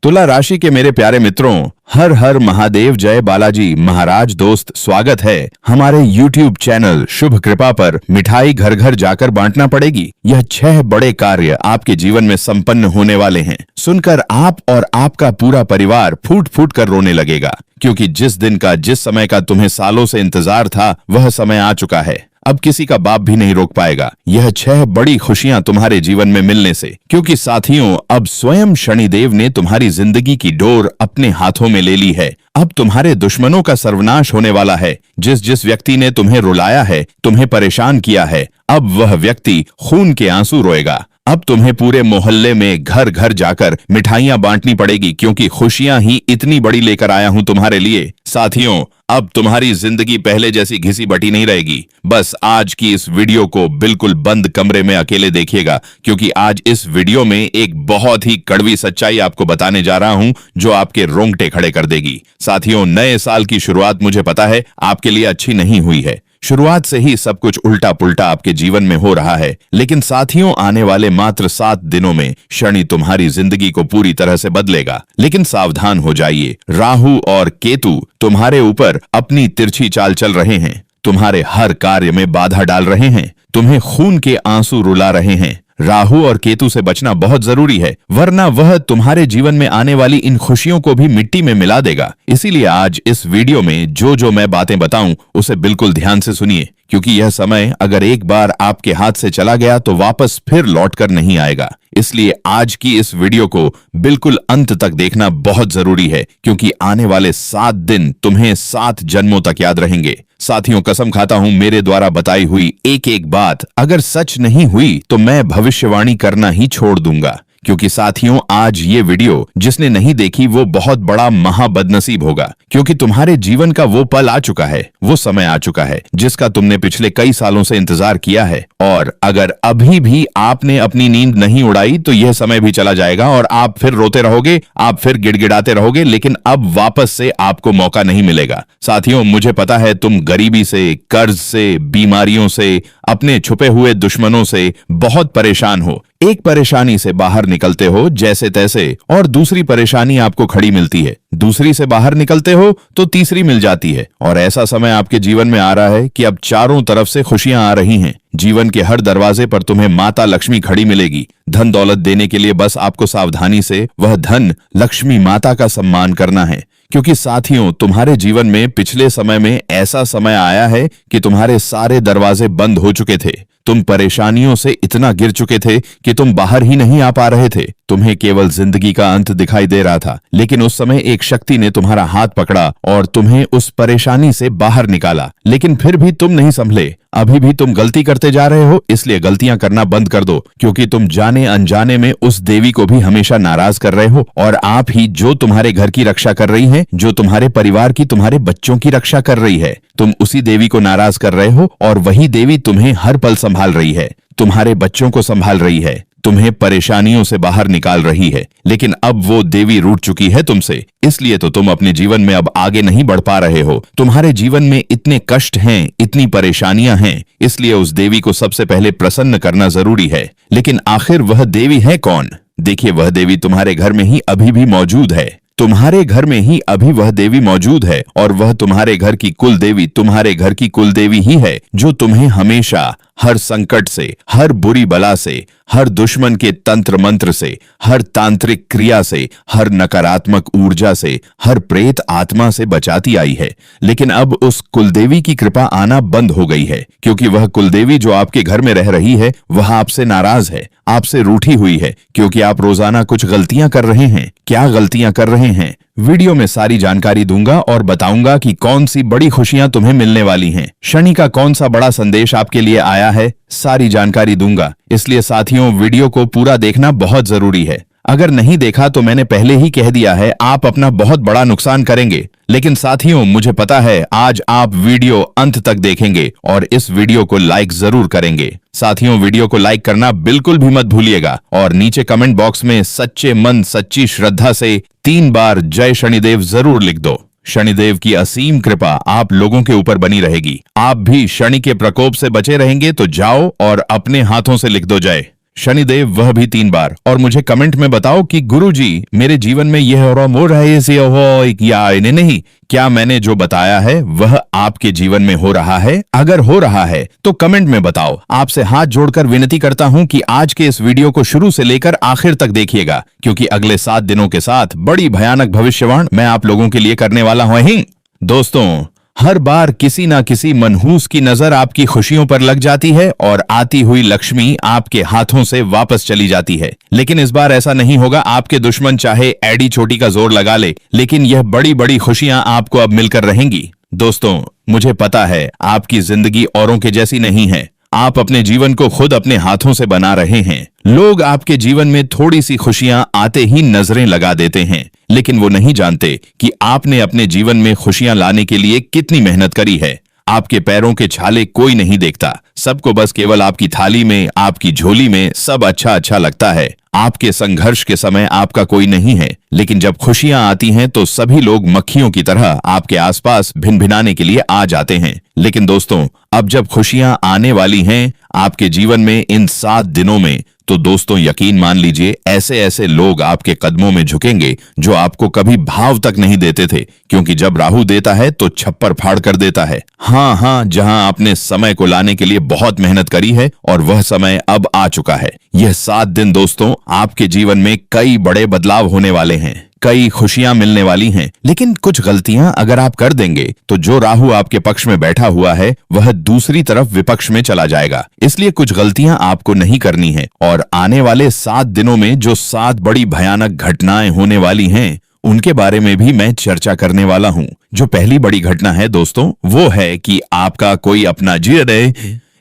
तुला राशि के मेरे प्यारे मित्रों, हर हर महादेव, जय बालाजी महाराज। दोस्त, स्वागत है हमारे YouTube चैनल शुभ कृपा पर। मिठाई घर घर जाकर बांटना पड़ेगी, यह 6 बड़े कार्य आपके जीवन में संपन्न होने वाले हैं। सुनकर आप और आपका पूरा परिवार फूट फूट कर रोने लगेगा, क्योंकि जिस दिन का, जिस समय का तुम्हें सालों से इंतजार था, वह समय आ चुका है। अब किसी का बाप भी नहीं रोक पाएगा यह 6 बड़ी खुशियां तुम्हारे जीवन में मिलने से, क्योंकि साथियों, अब स्वयं शनिदेव ने तुम्हारी जिंदगी की डोर अपने हाथों में ले ली है। अब तुम्हारे दुश्मनों का सर्वनाश होने वाला है। जिस जिस व्यक्ति ने तुम्हें रुलाया है, तुम्हें परेशान किया है, अब वह व्यक्ति खून के आंसू रोएगा। अब तुम्हें पूरे मोहल्ले में घर घर जाकर मिठाइयां बांटनी पड़ेगी, क्योंकि खुशियां ही इतनी बड़ी लेकर आया हूं तुम्हारे लिए। साथियों, अब तुम्हारी जिंदगी पहले जैसी घिसी बटी नहीं रहेगी। बस आज की इस वीडियो को बिल्कुल बंद कमरे में अकेले देखिएगा, क्योंकि आज इस वीडियो में एक बहुत ही कड़वी सच्चाई आपको बताने जा रहा हूं, जो आपके रोंगटे खड़े कर देगी। साथियों, नए साल की शुरुआत मुझे पता है आपके लिए अच्छी नहीं हुई है। शुरुआत से ही सब कुछ उल्टा पुल्टा आपके जीवन में हो रहा है, लेकिन साथियों, आने वाले मात्र 7 दिनों में शनि तुम्हारी जिंदगी को पूरी तरह से बदलेगा। लेकिन सावधान हो जाइए, राहु और केतु तुम्हारे ऊपर अपनी तिरछी चाल चल रहे हैं, तुम्हारे हर कार्य में बाधा डाल रहे हैं, तुम्हें खून के आंसू रुला रहे हैं। राहु और केतु से बचना बहुत जरूरी है, वरना वह तुम्हारे जीवन में आने वाली इन खुशियों को भी मिट्टी में मिला देगा। इसीलिए आज इस वीडियो में जो मैं बातें बताऊं, उसे बिल्कुल ध्यान से सुनिए, क्योंकि यह समय अगर एक बार आपके हाथ से चला गया तो वापस फिर लौटकर नहीं आएगा। इसलिए आज की इस वीडियो को बिल्कुल अंत तक देखना बहुत जरूरी है, क्योंकि आने वाले 7 दिन तुम्हें 7 जन्मों तक याद रहेंगे। साथियों, कसम खाता हूं, मेरे द्वारा बताई हुई एक एक बात अगर सच नहीं हुई तो मैं भविष्यवाणी करना ही छोड़ दूंगा। क्योंकि साथियों, आज ये वीडियो जिसने नहीं देखी वो बहुत बड़ा महाबदनसीब होगा, क्योंकि तुम्हारे जीवन का वो पल आ चुका है, वो समय आ चुका है जिसका तुमने पिछले कई सालों से इंतजार किया है। और अगर अभी भी आपने अपनी नींद नहीं उड़ाई तो यह समय भी चला जाएगा और आप फिर रोते रहोगे, आप फिर गिड़गिड़ाते रहोगे, लेकिन अब वापस से आपको मौका नहीं मिलेगा। साथियों, मुझे पता है तुम गरीबी से, कर्ज से, बीमारियों से, अपने छुपे हुए दुश्मनों से बहुत परेशान हो। एक परेशानी से बाहर निकलते हो जैसे तैसे, और दूसरी परेशानी आपको खड़ी मिलती है। दूसरी से बाहर निकलते हो तो तीसरी मिल जाती है, और ऐसा समय आपके जीवन में आ रहा है कि अब चारों तरफ से खुशियां आ रही हैं। जीवन के हर दरवाजे पर तुम्हें माता लक्ष्मी खड़ी मिलेगी। धन दौलत देने के लिए बस आपको सावधानी से वह धन लक्ष्मी माता का सम्मान करना है। क्योंकि साथियों, तुम्हारे जीवन में पिछले समय में ऐसा समय आया है कि तुम्हारे सारे दरवाजे बंद हो चुके थे। तुम परेशानियों से इतना गिर चुके थे कि तुम बाहर ही नहीं आ पा रहे थे। तुम्हें केवल जिंदगी का अंत दिखाई दे रहा था, लेकिन उस समय एक शक्ति ने तुम्हारा हाथ पकड़ा और तुम्हें उस परेशानी से बाहर निकाला। लेकिन फिर भी तुम नहीं संभले, अभी भी तुम गलती करते जा रहे हो। इसलिए गलतियां करना बंद कर दो, क्योंकि तुम जाने अनजाने में उस देवी को भी हमेशा नाराज कर रहे हो, और आप ही जो तुम्हारे घर की रक्षा कर रही है, जो तुम्हारे परिवार की, तुम्हारे बच्चों की रक्षा कर रही है, तुम उसी देवी को नाराज कर रहे हो। और वही देवी तुम्हें हर पल संभाल रही है, तुम्हारे बच्चों को संभाल रही है, तुम्हें परेशानियों से बाहर निकाल रही है। लेकिन अब वो देवी रूठ चुकी है तुमसे, इसलिए तो तुम अपने जीवन में अब आगे नहीं बढ़ पा रहे हो। तुम्हारे जीवन में इतने कष्ट हैं, इतनी परेशानियां हैं, इसलिए उस देवी को सबसे पहले प्रसन्न करना जरूरी है। लेकिन आखिर वह देवी है कौन? देखिए, वह देवी तुम्हारे घर में ही अभी भी मौजूद है। तुम्हारे घर में ही अभी वह देवी मौजूद है, और वह तुम्हारे घर की कुल देवी, तुम्हारे घर की कुल देवी ही है, जो तुम्हें हमेशा हर संकट से, हर बुरी बला से, हर दुश्मन के तंत्र मंत्र से, हर तांत्रिक क्रिया से, हर नकारात्मक ऊर्जा से, हर प्रेत आत्मा से बचाती आई है। लेकिन अब उस कुलदेवी की कृपा आना बंद हो गई है, क्योंकि वह कुलदेवी जो आपके घर में रह रही है, वह आपसे नाराज है, आपसे रूठी हुई है, क्योंकि आप रोजाना कुछ गलतियां कर रहे हैं। क्या गलतियां कर रहे हैं? वीडियो में सारी जानकारी दूंगा और बताऊंगा कि कौन सी बड़ी खुशियां तुम्हें मिलने वाली हैं। शनि का कौन सा बड़ा संदेश आपके लिए आया है, सारी जानकारी दूंगा। इसलिए साथियों, वीडियो को पूरा देखना बहुत जरूरी है। अगर नहीं देखा तो मैंने पहले ही कह दिया है, आप अपना बहुत बड़ा नुकसान करेंगे। लेकिन साथियों, मुझे पता है आज आप वीडियो अंत तक देखेंगे और इस वीडियो को लाइक जरूर करेंगे। साथियों, वीडियो को लाइक करना बिल्कुल भी मत भूलिएगा, और नीचे कमेंट बॉक्स में सच्चे मन, सच्ची श्रद्धा से 3 बार जय शनिदेव जरूर लिख दो। शनिदेव की असीम कृपा आप लोगों के ऊपर बनी रहेगी। आप भी शनि के प्रकोप से बचे रहेंगे, तो जाओ और अपने हाथों से लिख दो जय। शनिदेव वह भी 3 बार। और मुझे कमेंट में बताओ कि गुरुजी मेरे जीवन में यह हो रहा है ऐसे हो या इन्हें नहीं, क्या मैंने जो बताया है वह आपके जीवन में हो रहा है? अगर हो रहा है तो कमेंट में बताओ। आपसे हाथ जोड़कर विनती करता हूं कि आज के इस वीडियो को शुरू से लेकर आखिर तक देखिएगा, क्योंकि अगले 7 दिनों के साथ बड़ी भयानक भविष्यवाणी मैं आप लोगों के लिए करने वाला हूं ही। दोस्तों, हर बार किसी ना किसी मनहूस की नजर आपकी खुशियों पर लग जाती है और आती हुई लक्ष्मी आपके हाथों से वापस चली जाती है। लेकिन इस बार ऐसा नहीं होगा। आपके दुश्मन चाहे एडी चोटी का जोर लगा ले, लेकिन यह बड़ी बड़ी खुशियां आपको अब मिलकर रहेंगी। दोस्तों, मुझे पता है आपकी जिंदगी औरों के जैसी नहीं है। आप अपने जीवन को खुद अपने हाथों से बना रहे हैं। लोग आपके जीवन में थोड़ी सी खुशियां आते ही नजरें लगा देते हैं, लेकिन वो नहीं जानते कि आपने अपने जीवन में खुशियां लाने के लिए कितनी मेहनत करी है। आपके पैरों के छाले कोई नहीं देखता। सबको बस केवल आपकी थाली में, आपकी झोली में सब अच्छा अच्छा लगता है। आपके संघर्ष के समय आपका कोई नहीं है, लेकिन जब खुशियां आती हैं तो सभी लोग मक्खियों की तरह आपके आसपास भिनभिनाने के लिए आ जाते हैं। लेकिन दोस्तों, अब जब खुशियां आने वाली हैं आपके जीवन में इन 7 दिनों में, तो दोस्तों यकीन मान लीजिए ऐसे ऐसे लोग आपके कदमों में झुकेंगे जो आपको कभी भाव तक नहीं देते थे, क्योंकि जब राहु देता है तो छप्पर फाड़ कर देता है। हाँ, जहां आपने समय को लाने के लिए बहुत मेहनत करी है और वह समय अब आ चुका है। यह 7 दिन दोस्तों आपके जीवन में कई बड़े बदलाव होने वाले हैं, कई खुशियां मिलने वाली हैं। लेकिन कुछ गलतियां अगर आप कर देंगे तो जो राहु आपके पक्ष में बैठा हुआ है वह दूसरी तरफ विपक्ष में चला जाएगा। इसलिए कुछ गलतियां आपको नहीं करनी है। और आने वाले 7 दिनों में जो 7 बड़ी भयानक घटनाएं होने वाली हैं उनके बारे में भी मैं चर्चा करने वाला हूं। जो पहली बड़ी घटना है दोस्तों, वो है कि आपका कोई अपना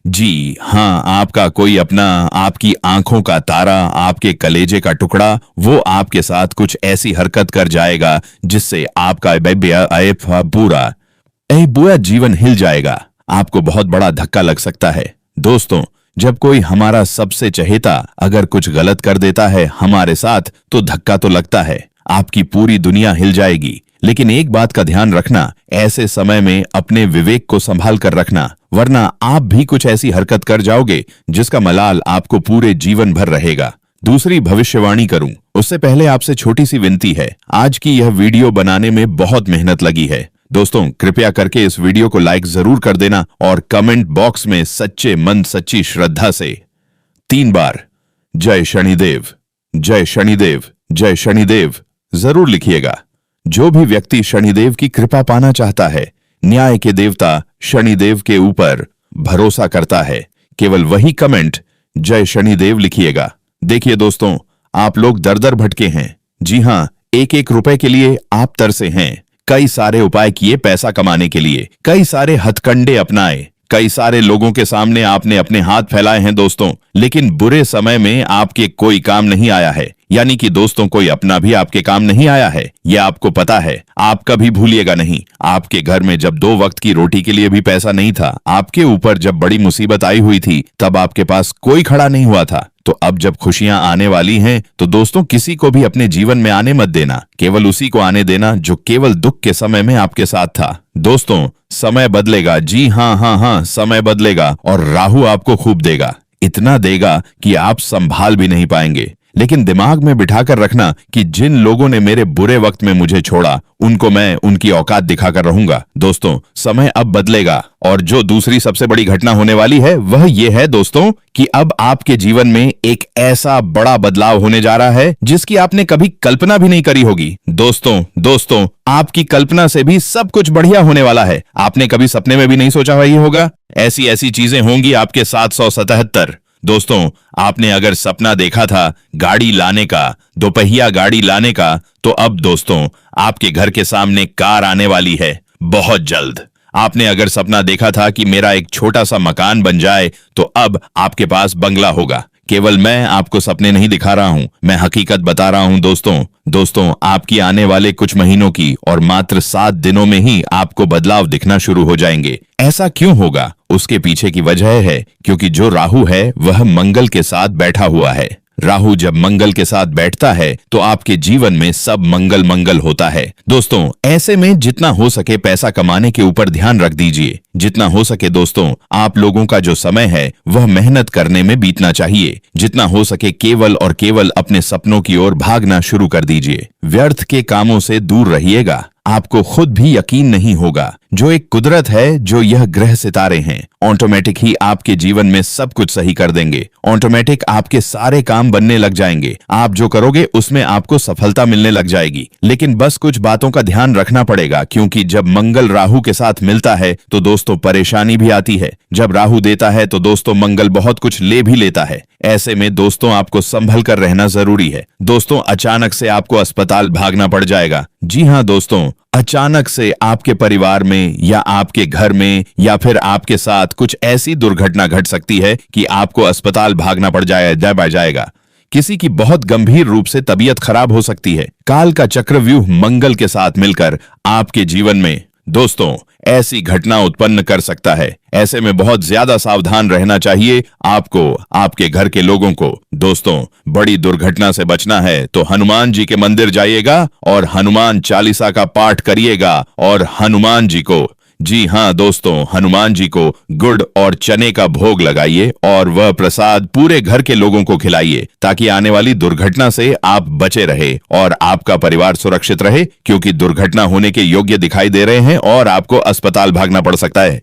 जी हाँ, आपका कोई अपना, आपकी आंखों का तारा, आपके कलेजे का टुकड़ा, वो आपके साथ कुछ ऐसी हरकत कर जाएगा जिससे आपका पूरा जीवन हिल जाएगा। आपको बहुत बड़ा धक्का लग सकता है। दोस्तों, जब कोई हमारा सबसे चहेता अगर कुछ गलत कर देता है हमारे साथ, तो धक्का तो लगता है, आपकी पूरी दुनिया हिल जाएगी। लेकिन एक बात का ध्यान रखना, ऐसे समय में अपने विवेक को संभाल कर रखना, वरना आप भी कुछ ऐसी हरकत कर जाओगे जिसका मलाल आपको पूरे जीवन भर रहेगा। दूसरी भविष्यवाणी करूं उससे पहले आपसे छोटी सी विनती है। आज की यह वीडियो बनाने में बहुत मेहनत लगी है। दोस्तों, कृपया करके इस वीडियो को लाइक जरूर कर देना और कमेंट बॉक्स में सच्चे मन सच्ची श्रद्धा से 3 बार जय शनिदेव, जय शनिदेव, जय शनिदेव जरूर लिखिएगा। जो भी व्यक्ति शनिदेव की कृपा पाना चाहता है, न्याय के देवता शनिदेव के ऊपर भरोसा करता है, केवल वही कमेंट जय शनिदेव लिखिएगा। देखिए दोस्तों, आप लोग दर दर भटके हैं। जी हाँ, 1-1 रुपए के लिए आप तरसे हैं। कई सारे उपाय किए पैसा कमाने के लिए, कई सारे हथकंडे अपनाए, कई सारे लोगों के सामने आपने अपने हाथ फैलाए हैं दोस्तों, लेकिन बुरे समय में आपके कोई काम नहीं आया है। यानी कि दोस्तों, कोई अपना भी आपके काम नहीं आया है, यह आपको पता है। आप कभी भूलिएगा नहीं, आपके घर में जब 2 वक्त की रोटी के लिए भी पैसा नहीं था, आपके ऊपर जब बड़ी मुसीबत आई हुई थी, तब आपके पास कोई खड़ा नहीं हुआ था। तो अब जब खुशियां आने वाली हैं, तो दोस्तों किसी को भी अपने जीवन में आने मत देना, केवल उसी को आने देना जो केवल दुख के समय में आपके साथ था। दोस्तों, समय बदलेगा। जी हाँ, समय बदलेगा और राहु आपको खूब देगा, इतना देगा कि आप संभाल भी नहीं पाएंगे। लेकिन दिमाग में बिठाकर रखना कि जिन लोगों ने मेरे बुरे वक्त में मुझे छोड़ा, उनको मैं उनकी औकात दिखाकर रहूंगा। दोस्तों, समय अब बदलेगा। और जो दूसरी सबसे बड़ी घटना होने वाली है वह ये है दोस्तों कि अब आपके जीवन में एक ऐसा बड़ा बदलाव होने जा रहा है जिसकी आपने कभी कल्पना भी नहीं करी होगी। दोस्तों, आपकी कल्पना से भी सब कुछ बढ़िया होने वाला है। आपने कभी सपने में भी नहीं सोचा हुआ ये होगा। ऐसी ऐसी चीजें होंगी आपके 777। दोस्तों, आपने अगर सपना देखा था गाड़ी लाने का, 2 पहिया गाड़ी लाने का, तो अब दोस्तों आपके घर के सामने कार आने वाली है बहुत जल्द। आपने अगर सपना देखा था कि मेरा एक छोटा सा मकान बन जाए, तो अब आपके पास बंगला होगा। केवल मैं आपको सपने नहीं दिखा रहा हूं, मैं हकीकत बता रहा हूं दोस्तों, आपकी आने वाले कुछ महीनों की और मात्र 7 दिनों में ही आपको बदलाव दिखना शुरू हो जाएंगे। ऐसा क्यों होगा? उसके पीछे की वजह है क्योंकि जो राहु है वह मंगल के साथ बैठा हुआ है। राहु जब मंगल के साथ बैठता है तो आपके जीवन में सब मंगल मंगल होता है। दोस्तों, ऐसे में जितना हो सके पैसा कमाने के ऊपर ध्यान रख दीजिए। जितना हो सके दोस्तों, आप लोगों का जो समय है वह मेहनत करने में बीतना चाहिए। जितना हो सके केवल और केवल अपने सपनों की ओर भागना शुरू कर दीजिए। व्यर्थ के कामों से दूर रहिएगा। आपको खुद भी यकीन नहीं होगा, जो एक कुदरत है, जो यह ग्रह सितारे हैं, ऑटोमेटिक ही आपके जीवन में सब कुछ सही कर देंगे। ऑटोमेटिक आपके सारे काम बनने लग जाएंगे। आप जो करोगे उसमें आपको सफलता मिलने लग जाएगी। लेकिन बस कुछ बातों का ध्यान रखना पड़ेगा, क्योंकि जब मंगल राहु के साथ मिलता है तो दोस्तों परेशानी भी आती है। जब राहु देता है तो दोस्तों मंगल बहुत कुछ ले भी लेता है। ऐसे में दोस्तों आपको संभल कर रहना जरूरी है। दोस्तों, अचानक से आपको अस्पताल भागना पड़ जाएगा। जी हाँ दोस्तों, अचानक से आपके परिवार में या आपके घर में या फिर आपके साथ कुछ ऐसी दुर्घटना घट सकती है कि आपको अस्पताल भागना पड़ जाएगा। किसी की बहुत गंभीर रूप से तबीयत खराब हो सकती है। काल का चक्रव्यूह मंगल के साथ मिलकर आपके जीवन में दोस्तों ऐसी घटना उत्पन्न कर सकता है। ऐसे में बहुत ज्यादा सावधान रहना चाहिए आपको, आपके घर के लोगों को। दोस्तों, बड़ी दुर्घटना से बचना है तो हनुमान जी के मंदिर जाइएगा और हनुमान चालीसा का पाठ करिएगा और हनुमान जी को, जी हाँ दोस्तों, हनुमान जी को गुड़ और चने का भोग लगाइए और वह प्रसाद पूरे घर के लोगों को खिलाइए, ताकि आने वाली दुर्घटना से आप बचे रहे और आपका परिवार सुरक्षित रहे, क्योंकि दुर्घटना होने के योग्य दिखाई दे रहे हैं और आपको अस्पताल भागना पड़ सकता है।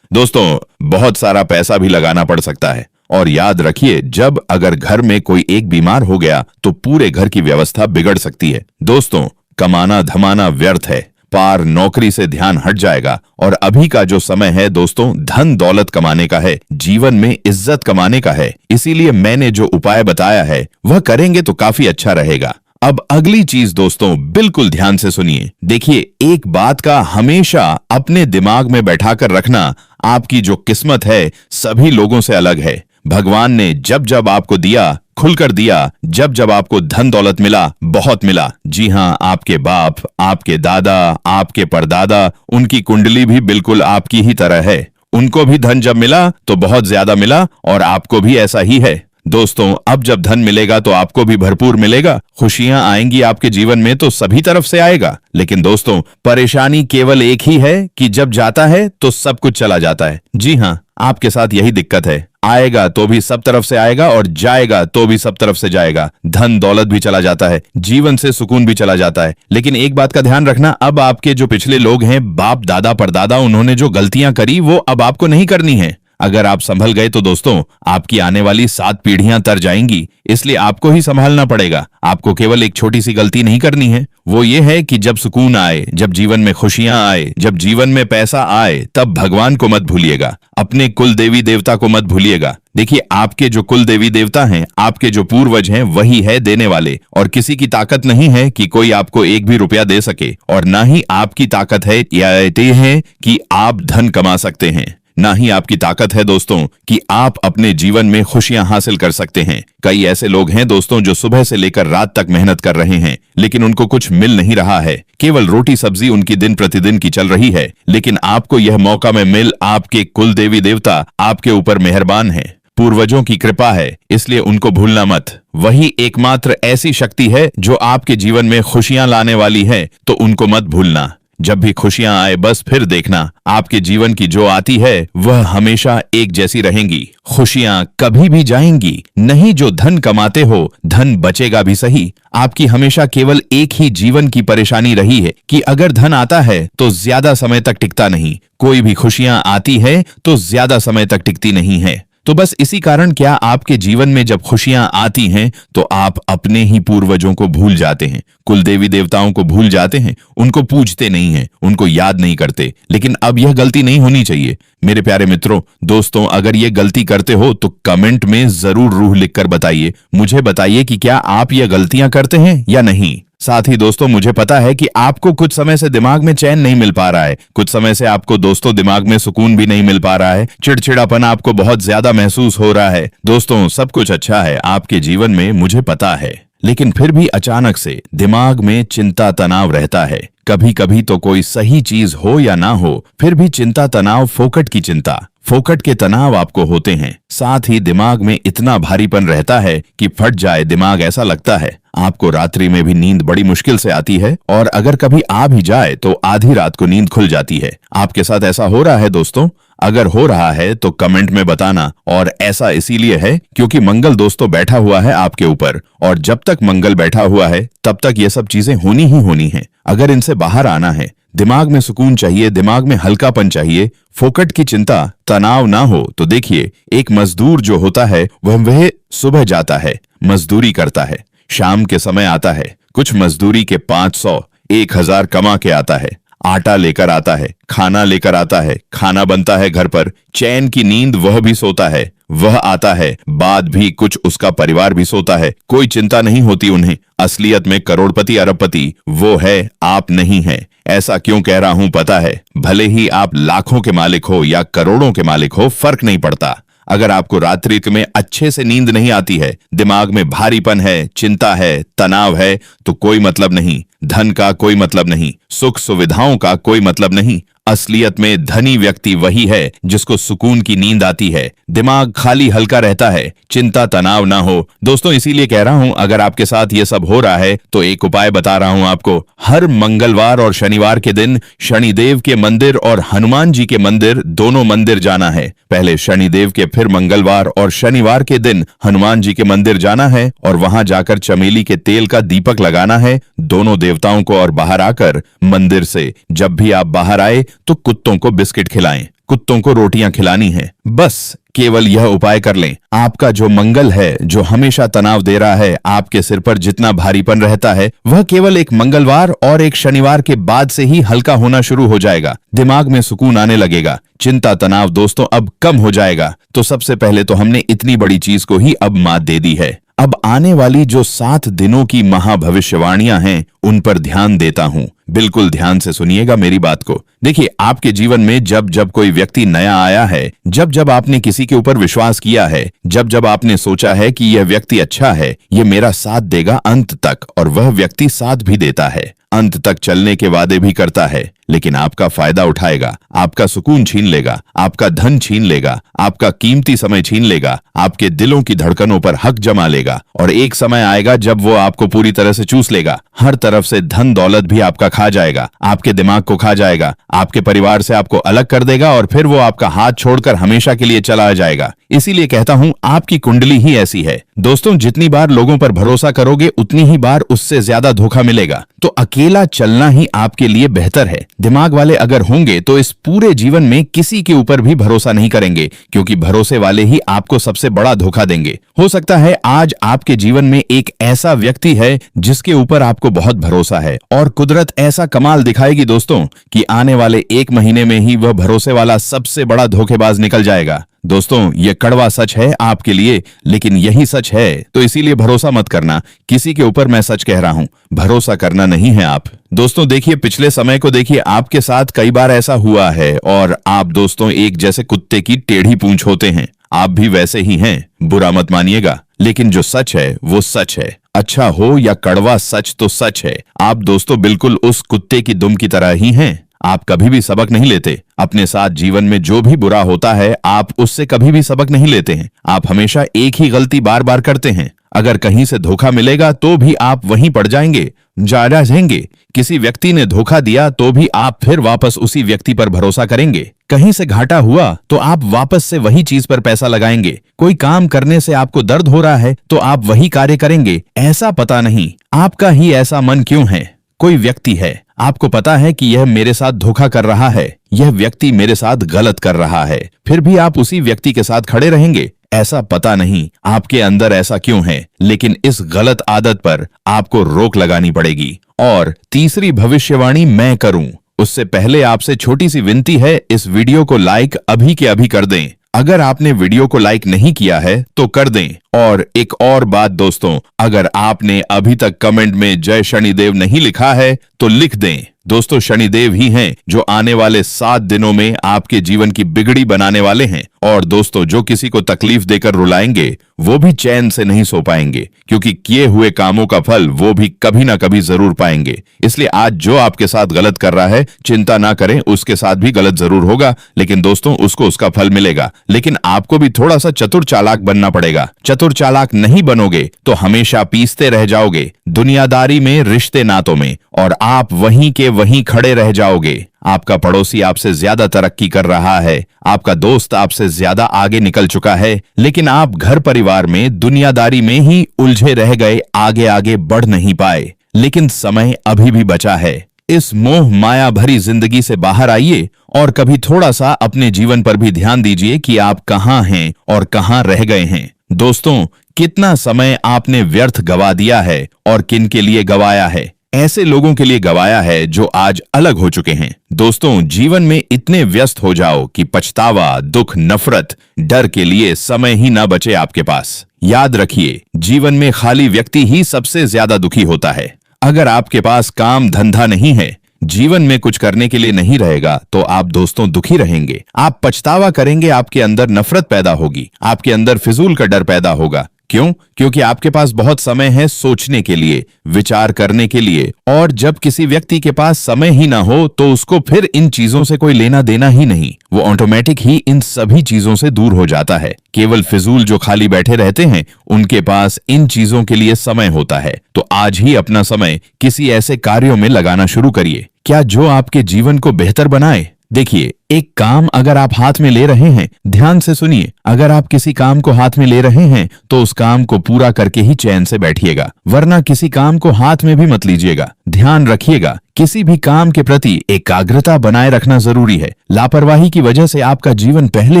दोस्तों, बहुत सारा पैसा भी लगाना पड़ सकता है। और याद रखिए, जब अगर घर में कोई एक बीमार हो गया तो पूरे घर की व्यवस्था बिगड़ सकती है। दोस्तों, कमाना धमाना व्यर्थ है। पार नौकरी से ध्यान हट जाएगा और अभी का जो समय है दोस्तों धन दौलत कमाने का है, जीवन में इज्जत कमाने का है। इसीलिए मैंने जो उपाय बताया है वह करेंगे तो काफी अच्छा रहेगा। अब अगली चीज दोस्तों बिल्कुल ध्यान से सुनिए। देखिए, एक बात का हमेशा अपने दिमाग में बैठाकर रखना, आपकी जो किस्मत है सभी लोगों से अलग है। भगवान ने जब जब आपको दिया, खुलकर दिया। जब जब आपको धन दौलत मिला, बहुत मिला। जी हाँ, आपके बाप, आपके दादा, आपके परदादा, उनकी कुंडली भी बिल्कुल आपकी ही तरह है। उनको भी धन जब मिला तो बहुत ज्यादा मिला और आपको भी ऐसा ही है। दोस्तों, अब जब धन मिलेगा तो आपको भी भरपूर मिलेगा। खुशियां आएंगी आपके जीवन में तो सभी तरफ से आएगा। लेकिन दोस्तों, परेशानी केवल एक ही है कि जब जाता है तो सब कुछ चला जाता है। जी हाँ, आपके साथ यही दिक्कत है। आएगा तो भी सब तरफ से आएगा और जाएगा तो भी सब तरफ से जाएगा। धन दौलत भी चला जाता है, जीवन से सुकून भी चला जाता है। लेकिन एक बात का ध्यान रखना, अब आपके जो पिछले लोग हैं, बाप दादा परदादा, उन्होंने जो गलतियां करी वो अब आपको नहीं करनी है। अगर आप संभल गए तो दोस्तों आपकी आने वाली 7 पीढ़ियां तर जाएंगी। इसलिए आपको ही संभालना पड़ेगा। आपको केवल एक छोटी सी गलती नहीं करनी है, वो ये है कि जब सुकून आए, जब जीवन में खुशियां आए, जब जीवन में पैसा आए, तब भगवान को मत भूलिएगा, अपने कुल देवी देवता को मत भूलिएगा। देखिए, आपके जो कुल देवी देवता हैं, आपके जो पूर्वज हैं, वही है देने वाले। और किसी की ताकत नहीं है कि कोई आपको एक भी रुपया दे सके, और ना ही आपकी ताकत है या ये है कि आप धन कमा सकते हैं। ना ही आपकी ताकत है दोस्तों कि आप अपने जीवन में खुशियां हासिल कर सकते हैं। कई ऐसे लोग हैं दोस्तों जो सुबह से लेकर रात तक मेहनत कर रहे हैं, लेकिन उनको कुछ मिल नहीं रहा है। केवल रोटी सब्जी उनकी दिन प्रतिदिन की चल रही है। लेकिन आपको यह मौका में मिल, आपके कुल देवी देवता आपके ऊपर मेहरबान है, पूर्वजों की कृपा है, इसलिए उनको भूलना मत। वही एकमात्र ऐसी शक्ति है जो आपके जीवन में खुशियां लाने वाली है, तो उनको मत भूलना। जब भी खुशियां आए बस फिर देखना, आपके जीवन की जो आती है वह हमेशा एक जैसी रहेंगी। खुशियां कभी भी जाएंगी नहीं। जो धन कमाते हो, धन बचेगा भी सही। आपकी हमेशा केवल एक ही जीवन की परेशानी रही है कि अगर धन आता है तो ज्यादा समय तक टिकता नहीं। कोई भी खुशियां आती है तो ज्यादा समय तक टिकती नहीं है। तो बस इसी कारण क्या आपके जीवन में जब खुशियां आती हैं तो आप अपने ही पूर्वजों को भूल जाते हैं, कुल देवी देवताओं को भूल जाते हैं, उनको पूजते नहीं हैं, उनको याद नहीं करते। लेकिन अब यह गलती नहीं होनी चाहिए मेरे प्यारे मित्रों। दोस्तों, अगर ये गलती करते हो तो कमेंट में जरूर रूह लिखकर बताइए। मुझे बताइए कि क्या आप ये गलतियां करते हैं या नहीं। साथ ही दोस्तों, मुझे पता है कि आपको कुछ समय से दिमाग में चैन नहीं मिल पा रहा है, कुछ समय से आपको दोस्तों दिमाग में सुकून भी नहीं मिल पा रहा है, चिड़चिड़ापन आपको बहुत ज्यादा महसूस हो रहा है। दोस्तों, सब कुछ अच्छा है आपके जीवन में, मुझे पता है, लेकिन फिर भी अचानक से दिमाग में चिंता तनाव रहता है। कभी कभी तो कोई सही चीज हो या ना हो, फिर भी चिंता तनाव फोकट की चिंता, फोकट के तनाव आपको होते हैं। साथ ही दिमाग में इतना भारीपन रहता है कि फट जाए दिमाग ऐसा लगता है। आपको रात्रि में भी नींद बड़ी मुश्किल से आती है और अगर कभी आ भी जाए तो आधी रात को नींद खुल जाती है। आपके साथ ऐसा हो रहा है दोस्तों? अगर हो रहा है तो कमेंट में बताना। और ऐसा इसीलिए है क्योंकि मंगल दोस्तों बैठा हुआ है आपके ऊपर, और जब तक मंगल बैठा हुआ है तब तक ये सब चीजें होनी ही होनी है। अगर इनसे बाहर आना है, दिमाग में सुकून चाहिए, दिमाग में हल्कापन चाहिए, फोकट की चिंता तनाव ना हो, तो देखिए एक मजदूर जो होता है वह सुबह जाता है, मजदूरी करता है, शाम के समय आता है, कुछ मजदूरी के 500 1000 कमा के आता है, आटा लेकर आता है, खाना लेकर आता है, खाना बनता है घर पर, चैन की नींद वह भी सोता है, वह आता है, बाद भी कुछ उसका परिवार भी सोता है, कोई चिंता नहीं होती उन्हें। असलियत में करोड़पति अरबपति वो है, आप नहीं है। ऐसा क्यों कह रहा हूं पता है? भले ही आप लाखों के मालिक हो या करोड़ों के मालिक हो, फर्क नहीं पड़ता। अगर आपको रात्रि में अच्छे से नींद नहीं आती है, दिमाग में भारीपन है, चिंता है, तनाव है, तो कोई मतलब नहीं, धन का कोई मतलब नहीं, सुख सुविधाओं का कोई मतलब नहीं। असलियत में धनी व्यक्ति वही है जिसको सुकून की नींद आती है, दिमाग खाली हल्का रहता है, चिंता तनाव ना हो। दोस्तों इसीलिए कह रहा हूं, अगर आपके साथ ये सब हो रहा है तो एक उपाय बता रहा हूं आपको। हर मंगलवार और शनिवार के दिन शनिदेव के मंदिर और हनुमान जी के मंदिर, दोनों मंदिर जाना है। पहले शनिदेव के, फिर मंगलवार और शनिवार के दिन हनुमान जी के मंदिर जाना है और वहां जाकर चमेली के तेल का दीपक लगाना है दोनों देवताओं को। और बाहर आकर मंदिर से जब भी आप बाहर आए तो कुत्तों को बिस्किट खिलाएं, कुत्तों को रोटियां खिलानी है। बस केवल यह उपाय कर लें, आपका जो मंगल है, जो हमेशा तनाव दे रहा है, आपके सिर पर जितना भारीपन रहता है, वह केवल एक मंगलवार और एक शनिवार के बाद से ही हल्का होना शुरू हो जाएगा। दिमाग में सुकून आने लगेगा, चिंता तनाव दोस्तों अब कम हो जाएगा। तो सबसे पहले तो हमने इतनी बड़ी चीज को ही अब मात दे दी है। अब आने वाली जो 7 दिनों की महाभविष्यवाणियां हैं उन पर ध्यान देता हूं। बिल्कुल ध्यान से सुनिएगा मेरी बात को। देखिए, आपके जीवन में जब जब कोई व्यक्ति नया आया है, जब जब आपने किसी के ऊपर विश्वास किया है, जब जब आपने सोचा है कि यह व्यक्ति अच्छा है, ये मेरा साथ देगा अंत तक, और वह व्यक्ति साथ भी देता है, अंत तक चलने के वादे भी करता है, लेकिन आपका फायदा उठाएगा, आपका सुकून छीन लेगा, आपका धन छीन लेगा, आपका कीमती समय छीन लेगा, आपके दिलों की धड़कनों पर हक जमा लेगा, और एक समय आएगा जब वो आपको पूरी तरह से चूस लेगा। हर तरफ से धन दौलत भी आपका खा जाएगा, आपके दिमाग को खा जाएगा, आपके परिवार से आपको अलग कर देगा, और फिर वो आपका हाथ छोड़कर हमेशा के लिए चला जाएगा। इसीलिए कहता हूं, आपकी कुंडली ही ऐसी है। दोस्तों, जितनी बार लोगों पर भरोसा करोगे उतनी ही बार उससे ज्यादा धोखा मिलेगा। तो अकेला चलना ही आपके लिए बेहतर है। दिमाग वाले अगर होंगे तो इस पूरे जीवन में किसी के ऊपर भी भरोसा नहीं करेंगे, क्योंकि भरोसे वाले ही आपको सबसे बड़ा धोखा देंगे। हो सकता है आज आपके जीवन में एक ऐसा व्यक्ति है जिसके ऊपर आपको बहुत भरोसा है, और कुदरत ऐसा कमाल दिखाएगी दोस्तों कि आने वाले 1 महीने में ही वह भरोसे वाला सबसे बड़ा धोखेबाज निकल जाएगा। दोस्तों, ये कड़वा सच है आपके लिए, लेकिन यही सच है, तो इसीलिए भरोसा मत करना किसी के ऊपर। मैं सच कह रहा हूं, भरोसा करना नहीं है आप। दोस्तों देखिए, पिछले समय को देखिए, आपके साथ कई बार ऐसा हुआ है, और आप दोस्तों एक जैसे कुत्ते की टेढ़ी पूंछ होते हैं, आप भी वैसे ही हैं, बुरा मत मानिएगा, लेकिन जो सच है वो सच है। अच्छा हो या कड़वा, सच तो सच है। आप दोस्तों बिल्कुल उस कुत्ते की दुम की तरह ही हैं। आप कभी भी सबक नहीं लेते। अपने साथ जीवन में जो भी बुरा होता है, आप उससे कभी भी सबक नहीं लेते हैं। आप हमेशा एक ही गलती बार बार करते हैं। अगर कहीं से धोखा मिलेगा तो भी आप वहीं पड़ जाएंगे, जा रहेंगे। किसी व्यक्ति ने धोखा दिया तो भी आप फिर वापस उसी व्यक्ति पर भरोसा करेंगे। कहीं से घाटा हुआ तो आप वापस से वही चीज पर पैसा लगाएंगे। कोई काम करने से आपको दर्द हो रहा है तो आप वही कार्य करेंगे। ऐसा पता नहीं आपका ही ऐसा मन क्यों है। कोई व्यक्ति है, आपको पता है कि यह मेरे साथ धोखा कर रहा है, यह व्यक्ति मेरे साथ गलत कर रहा है, फिर भी आप उसी व्यक्ति के साथ खड़े रहेंगे। ऐसा पता नहीं आपके अंदर ऐसा क्यों है, लेकिन इस गलत आदत पर आपको रोक लगानी पड़ेगी। और तीसरी भविष्यवाणी मैं करूं उससे पहले आपसे छोटी सी विनती है, इस वीडियो को लाइक अभी के अभी कर दें। अगर आपने वीडियो को लाइक नहीं किया है तो कर दें। और एक और बात दोस्तों, अगर आपने अभी तक कमेंट में जय शनिदेव नहीं लिखा है तो लिख दें। दोस्तों, शनिदेव ही हैं जो आने वाले 7 दिनों में आपके जीवन की बिगड़ी बनाने वाले हैं। और दोस्तों, जो किसी को तकलीफ देकर रुलाएंगे वो भी चैन से नहीं सो पाएंगे, क्योंकि किए हुए कामों का फल वो भी कभी ना कभी जरूर पाएंगे। इसलिए आज जो आपके साथ गलत कर रहा है, चिंता ना करें, उसके साथ भी गलत जरूर होगा, लेकिन दोस्तों उसको उसका फल मिलेगा। लेकिन आपको भी थोड़ा सा चतुर चालाक बनना पड़ेगा। चतुर चालाक नहीं बनोगे तो हमेशा पीसते रह जाओगे दुनियादारी में, रिश्ते नातों में, और आप वहीं के वहीं खड़े रह जाओगे। आपका पड़ोसी आपसे ज्यादा तरक्की कर रहा है, आपका दोस्त आपसे ज्यादा आगे निकल चुका है, लेकिन आप घर परिवार में, दुनियादारी में ही उलझे रह गए, आगे आगे बढ़ नहीं पाए। लेकिन समय अभी भी बचा है। इस मोह माया भरी जिंदगी से बाहर आइए और कभी थोड़ा सा अपने जीवन पर भी ध्यान दीजिए कि आप कहां हैं और कहां रह गए हैं। दोस्तों, कितना समय आपने व्यर्थ गवा दिया है और किन के लिए गवाया है? ऐसे लोगों के लिए गवाया है जो आज अलग हो चुके हैं। दोस्तों, जीवन में इतने व्यस्त हो जाओ कि पछतावा, दुख, नफरत, डर के लिए समय ही ना बचे आपके पास। याद रखिए, जीवन में खाली व्यक्ति ही सबसे ज्यादा दुखी होता है। अगर आपके पास काम धंधा नहीं है, जीवन में कुछ करने के लिए नहीं रहेगा, तो आप दोस्तों दुखी रहेंगे। आप पछतावा करेंगे, आपके अंदर नफरत पैदा होगी, आपके अंदर फिजूल का डर पैदा होगा। क्यों? क्योंकि आपके पास बहुत समय है सोचने के लिए, विचार करने के लिए, और जब किसी व्यक्ति के पास समय ही ना हो तो उसको फिर इन चीजों से कोई लेना देना ही नहीं। वो ऑटोमेटिक ही इन सभी चीजों से दूर हो जाता है। केवल फिजूल जो खाली बैठे रहते हैं, उनके पास इन चीजों के लिए समय होता है। तो आज ही अपना समय किसी ऐसे कार्यों में लगाना शुरू करिए, क्या जो आपके जीवन को बेहतर बनाए। देखिए, एक काम अगर आप हाथ में ले रहे हैं, ध्यान से सुनिए, अगर आप किसी काम को हाथ में ले रहे हैं तो उस काम को पूरा करके ही चैन से बैठिएगा, वरना किसी काम को हाथ में भी मत लीजिएगा। ध्यान रखिएगा, किसी भी काम के प्रति एकाग्रता बनाए रखना जरूरी है। लापरवाही की वजह से आपका जीवन पहले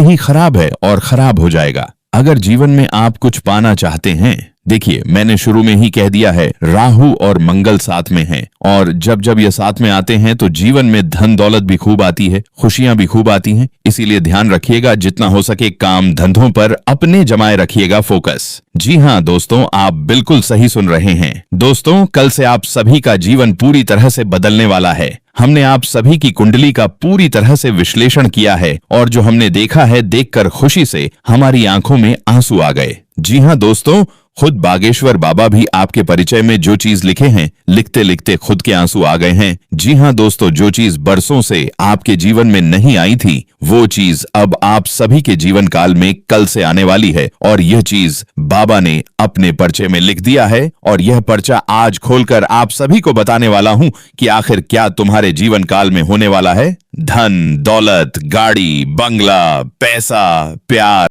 ही खराब है और खराब हो जाएगा। अगर जीवन में आप कुछ पाना चाहते हैं, देखिए, मैंने शुरू में ही कह दिया है, राहु और मंगल साथ में हैं, और जब जब ये साथ में आते हैं तो जीवन में धन दौलत भी खूब आती है, खुशियां भी खूब आती हैं। इसीलिए ध्यान रखिएगा, जितना हो सके काम धंधों पर अपने जमाए रखिएगा फोकस। जी हाँ दोस्तों, आप बिल्कुल सही सुन रहे हैं। दोस्तों, कल से आप सभी का जीवन पूरी तरह से बदलने वाला है। हमने आप सभी की कुंडली का पूरी तरह से विश्लेषण किया है, और जो हमने देखा है, देखकर खुशी से हमारी आंखों में आंसू आ गए। जी हाँ दोस्तों, खुद बागेश्वर बाबा भी आपके परिचय में जो चीज लिखे हैं, लिखते लिखते खुद के आंसू आ गए हैं। जी हाँ दोस्तों, जो चीज बरसों से आपके जीवन में नहीं आई थी, वो चीज अब आप सभी के जीवन काल में कल से आने वाली है, और यह चीज बाबा ने अपने पर्चे में लिख दिया है। और यह पर्चा आज खोलकर आप सभी को बताने वाला हूं कि आखिर क्या तुम्हारे जीवन काल में होने वाला है। धन, दौलत, गाड़ी, बंगला, पैसा, प्यार,